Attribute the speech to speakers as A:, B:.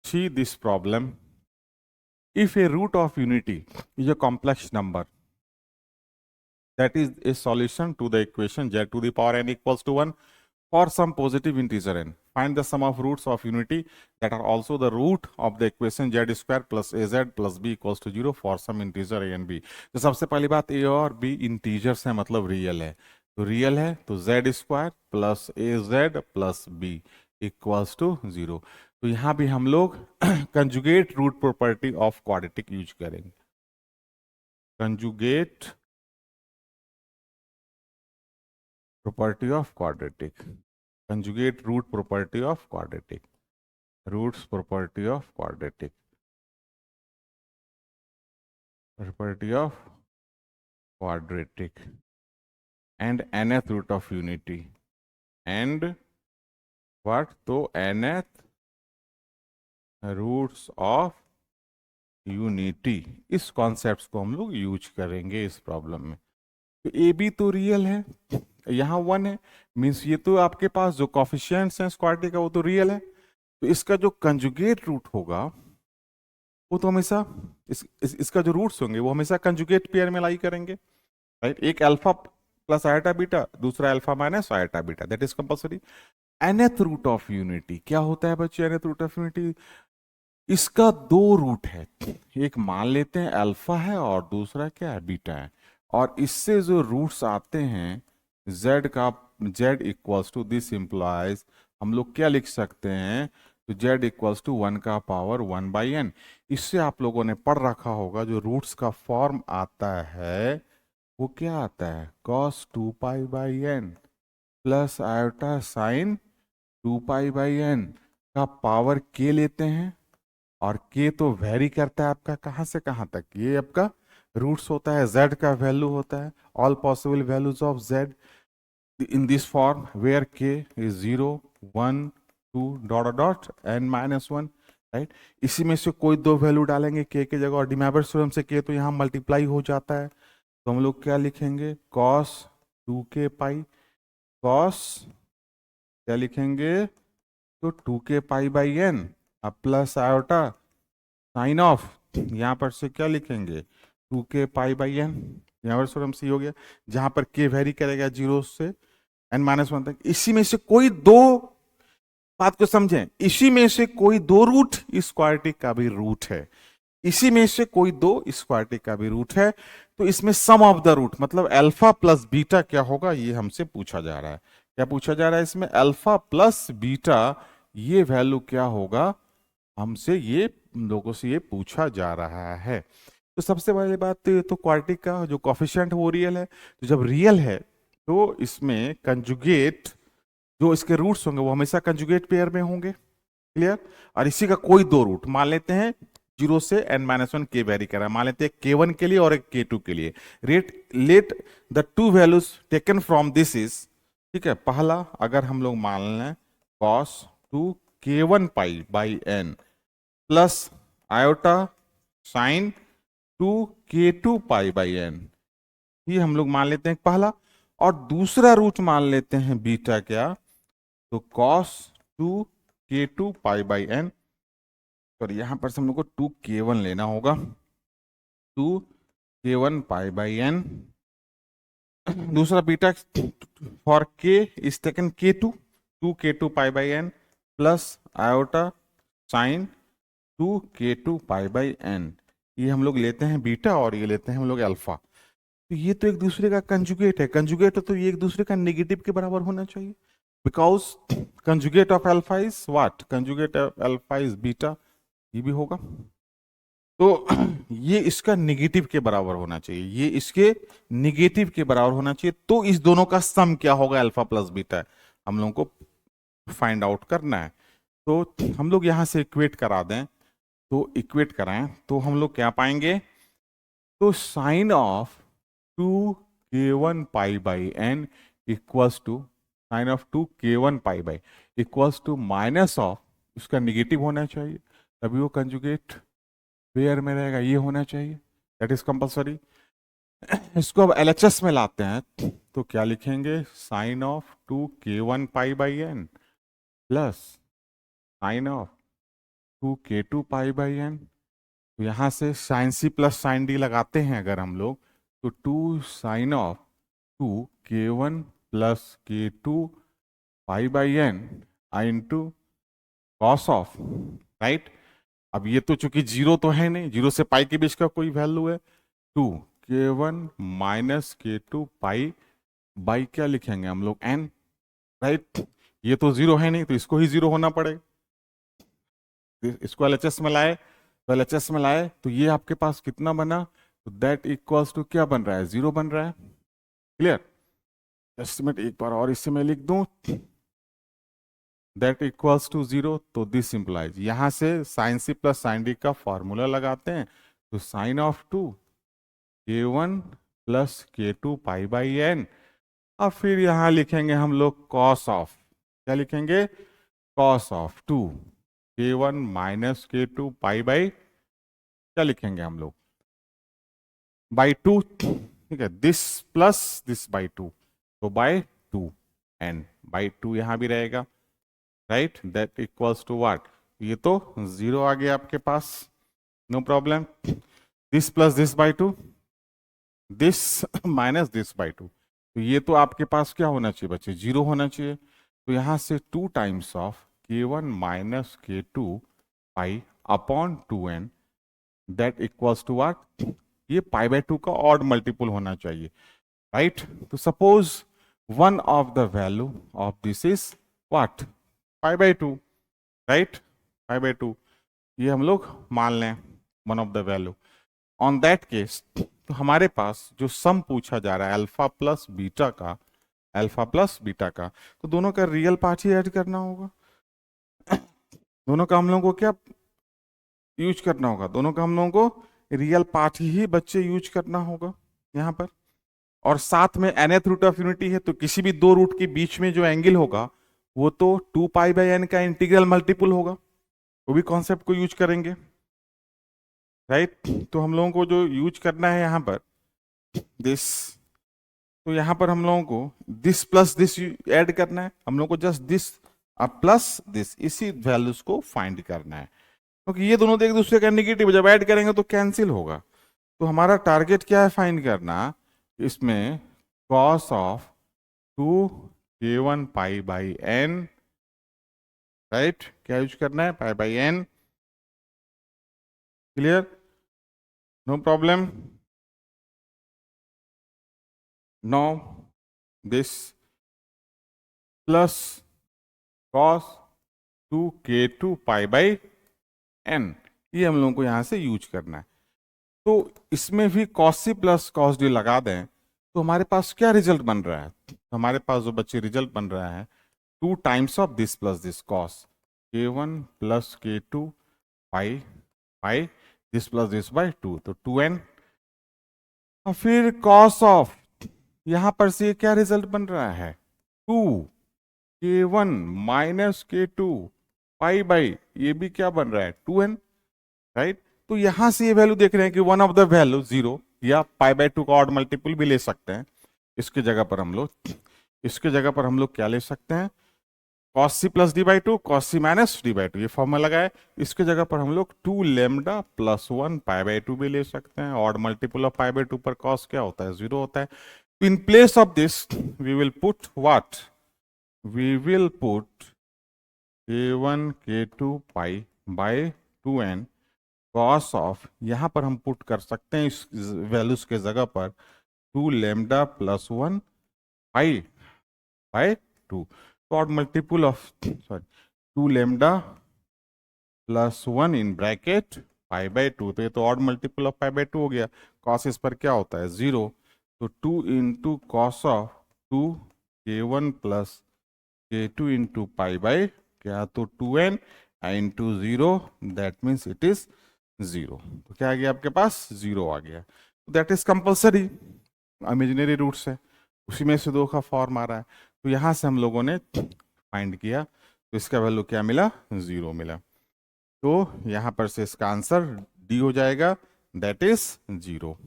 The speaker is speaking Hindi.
A: see this problem. If a root of unity is a complex number, that is a solution to the equation z to the power n equals to 1 for some positive integer n. Find the sum of roots of unity that are also the root of the equation z square plus az plus b equals to 0 for some integer a and b. तो सबसे पहली बात a और b इंटीजर्स है, मतलब रियल है. तो रियल है तो z square plus az plus b equals to 0. तो यहां भी हम लोग conjugate root property of quadratic use करेंगे. Conjugate property of quadratic, conjugate root property of quadratic, roots property of quadratic, property of quadratic and nth root of unity and what, तो nth roots of unity. इस कॉन्सेप्ट को हम लोग यूज करेंगे इस प्रॉब्लम में. तो ए बी तो रियल है, यहाँ 1 है, मीन्स ये तो आपके पास जो कॉफिशिएंट्स हैं क्वाड्रेटिक का वो तो रियल है. तो इसका जो कंजुगेट रूट होगा वो तो हमेशा इसका जो रूट्स होंगे वो हमेशा कंजुगेट पेयर में लाई करेंगे, राइट. एक अल्फा प्लस आयटा बीटा, दूसरा alpha minus iota beta, that is compulsory. nth root of unity क्या होता है बच्चे? nth रूट ऑफ यूनिटी, इसका दो रूट है, एक मान लेते हैं अल्फा है और दूसरा क्या है, बीटा है. और इससे जो रूट्स आते हैं z का, z equals to this implies हम लोग क्या लिख सकते हैं, तो z इक्वल्स टू 1 का पावर 1 बाई एन. इससे आप लोगों ने पढ़ रखा होगा जो रूट्स का फॉर्म आता है वो क्या आता है, cos 2 pi by n plus iota sine 2 pi by n का पावर k लेते हैं. और k तो वेरी करता है आपका कहाँ से कहाँ तक, ये आपका रूट्स होता है, z का वैल्यू होता है, all possible values of z in this form where k is 0 1 2 dot dot n minus 1, right. इसी में से कोई दो वैल्यू डालेंगे k की जगह, और डिमैबर्स थ्योरम से k तो यहाँ मल्टीप्लाई हो जाता है. तो हम लोग क्या लिखेंगे, cos 2k पाई, cos क्या लिखेंगे, तो 2k पाई बाई n अब प्लस आयोटा साइन ऑफ, यहाँ पर से क्या लिखेंगे 2k पाई बाई एन, यहाँ पर हम सी हो गया, जहां पर k वेरी करेगा 0 से n माइनस 1 तक. इसी में से कोई दो, बात को समझें, इसी में से कोई दो रूट इस क्वाड्रेटिक का भी रूट है, इसी में से कोई दो इस क्वाड्रेटिक का भी रूट है. तो इसमें सम ऑफ द रूट मतलब अल्फा प्लस बीटा क्या होगा ये हमसे पूछा जा रहा है. क्या पूछा जा रहा है इसमें, अल्फा प्लस बीटा ये वैल्यू क्या होगा, हमसे ये लोगों से ये पूछा जा रहा है. तो सबसे पहले बात तो क्वाड्रेटिक का जो कोफिशिएंट वो रियल है. तो जब रियल है तो इसमें कंजुगेट जो इसके रूट्स होंगे वो हमेशा कंजुगेट पेयर में होंगे, क्लियर. और इसी का कोई दो रूट मान लेते हैं 0 से n माइनस 1 k वेरी कर रहा है, मान लेते हैं k1 के लिए और एक k2 के लिए. Let the two values taken from this is, ठीक है. पहला अगर हम लोग मान लें cos 2 k1 pi by n plus iota sine 2 k2 pi by n, ये हम लोग मान लेते हैं पहला. और दूसरा रूट मान लेते हैं बीटा क्या, तो cos 2 k2 pi by n, और यहां पर से हम लोग को 2 k1 लेना होगा, 2 k1 पाई बाई n. दूसरा beta for k is taken k2, 2 k2 pi by n plus iota sine 2 k2 pi by n, ये हम लोग लेते हैं बीटा और ये लेते हैं हम लोग अल्फा. तो ये तो एक दूसरे का कंजुगेट है, कंजुगेट है तो ये एक दूसरे का नेगेटिव के बराबर होना चाहिए, because conjugate of alpha is what, conjugate of alpha is beta, ये भी होगा. तो ये इसका नेगेटिव के बराबर होना चाहिए, ये इसके नेगेटिव के बराबर होना चाहिए. तो इस दोनों का सम क्या होगा, अल्फा प्लस बीटा, हम लोगों को फाइंड आउट करना है. तो हम लोग यहां से इक्वेट करा दें, तो इक्वेट कराएं तो हम लोग क्या पाएंगे, तो sine of 2 k1 pi by n equals to sine of 2 k1 pi by equals to minus of, उसका निगेटिव होना चाहिए तभी वो कंजुगेट पेयर में रहेगा, ये होना चाहिए, दैट इज कंपल्सरी. इसको अब LHS में लाते हैं तो क्या लिखेंगे, sine of 2 k1 pi by n plus sine of 2k2 pi by n. तो यहाँ से sine C plus sine D लगाते हैं अगर हम लोग, तो 2 sine of 2k1 plus k2 pi by n i into cos of, right. अब ये तो चूंकि जीरो तो है नहीं, जीरो से पाई के बीच का कोई वैल्यू है, 2k1 minus k2 pi by क्या लिखेंगे हम लोग, n, राइट। ये तो जीरो है नहीं तो इसको ही जीरो होना पड़ेगा, इसको एलएचएस में लाए, तो एलएचएस में लाए तो ये आपके पास कितना बना, तो दैट इक्वल्स टू क्या बन रहा है, जीरो बन रहा है। क्लियर। एस्टिमेट एक बार और इससे मैं लिख दूं, दैट इक्वल्स टू जीरो, तो दिस इंप्लाइज, यहां से sine C plus sine D का फॉर्मूला लगाते हैं, तो sine of 2k1 plus k2 pi by n. अब फिर यहां लिखेंगे हम लोग कॉस ऑफ, क्या लिखेंगे, cos of 2k1 minus k2 pi by, क्या लिखेंगे हम लोग, बाई 2, ठीक है, दिस प्लस दिस बाई 2, तो बाई 2 एन बाई 2 यहां भी रहेगा, right. That equals to what, ये तो जीरो आ गया आपके पास, no problem. This plus this by 2, this minus this by 2, तो ये तो आपके पास क्या होना चाहिए बच्चे, जीरो होना चाहिए। तो यहां से 2 times of k1 minus k2 pi upon 2n, that equals to what, ये पाई बाई 2 का ऑड मल्टीपल होना चाहिए, राइट। तो suppose one of the value of this is what, pi by 2, right, pi by 2, ये हम लोग मान लें one of the value. On that case तो हमारे पास जो सम पूछा जा रहा है अल्फा प्लस बीटा का, अल्फा प्लस बीटा का, तो दोनों का रियल पार्ट ही ऐड करना होगा, दोनों का हम लोगों को क्या यूज करना होगा, दोनों का हम लोगों को रियल पार्ट ही बच्चे यूज करना होगा यहाँ पर। और साथ में nth रूट ऑफ यूनिटी है, तो किसी भी दो रूट के बीच में जो एंगल होगा वो तो 2 पाई बाई एन का इंटीग्रल मल्टीपल होगा, वो भी कॉन्सेप्ट को यूज करेंगे, राइट। तो हम लोगों को जो यूज करना है यहाँ पर दिस, तो यहाँ पर हम लोगों को दिस प्लस दिस ऐड करना है, हम लोगों को जस्ट दिस प्लस दिस, इसी वैल्यूज को फाइंड करना है, क्योंकि ये दोनों तो एक दूसरे का निगेटिव, जब ऐड करेंगे तो कैंसिल होगा। तो हमारा टारगेट क्या है फाइंड करना, इसमें cos of 2k1 pi by n, right, क्या यूज करना है, pi by n. Clear, no problem. No this plus cos 2k2 pi by n, ये हम लोगों को यहां से यूज करना है। तो इसमें भी cos C plus cos D लगा दें तो हमारे पास क्या रिजल्ट बन रहा है, तो हमारे पास जो बच्चे रिजल्ट बन रहा है 2 times of this plus this cos k1 plus k2 pi pi this plus this by 2, तो 2n। और फिर कॉस ऑफ, यहां पर से क्या रिजल्ट बन रहा है 2k1 minus k2 pi by, ये भी क्या बन रहा है 2n, राइट। तो यहां से ये वैल्यू देख रहे हैं कि one of the value zero, या पाई बाई 2 का ऑड मल्टीपल भी ले सकते हैं। इसके जगह पर हम लोग, इसके जगह पर हम लोग क्या ले सकते हैं, cos C plus D by 2, cos C minus D by 2, ये फॉर्मूला लगाए। इसके जगह पर हम लोग 2 लेमडा प्लस 1 पाई बाई 2 भी ले सकते हैं, odd multiple of pi by 2 पर कॉस क्या होता है, जीरो होता है। तो in place of this we will put what, we will put k1 k2 pi by 2n cos of, यहां पर हम पुट कर सकते हैं इस वैल्यूज के जगह पर 2 लेमडा प्लस 1 पाई बाई 2, तो odd multiple of, sorry, 2 lambda plus 1 in bracket pi by 2, तो ये तो odd multiple of pi by 2 हो गया। कॉस इस पर क्या होता है, जीरो, तो 2 into cos of 2k1 plus k2 into pi by क्या, तो 2n into zero, that means it is zero. तो क्या आ गया आपके पास, जीरो आ गया। That is compulsory, imaginary roots है, उसी में से दो का फॉर्म आ रहा है, तो यहां से हम लोगों ने फाइंड किया, तो इसका वैल्यू क्या मिला, जीरो मिला। तो यहां पर से इसका आंसर डी हो जाएगा, दैट इज जीरो।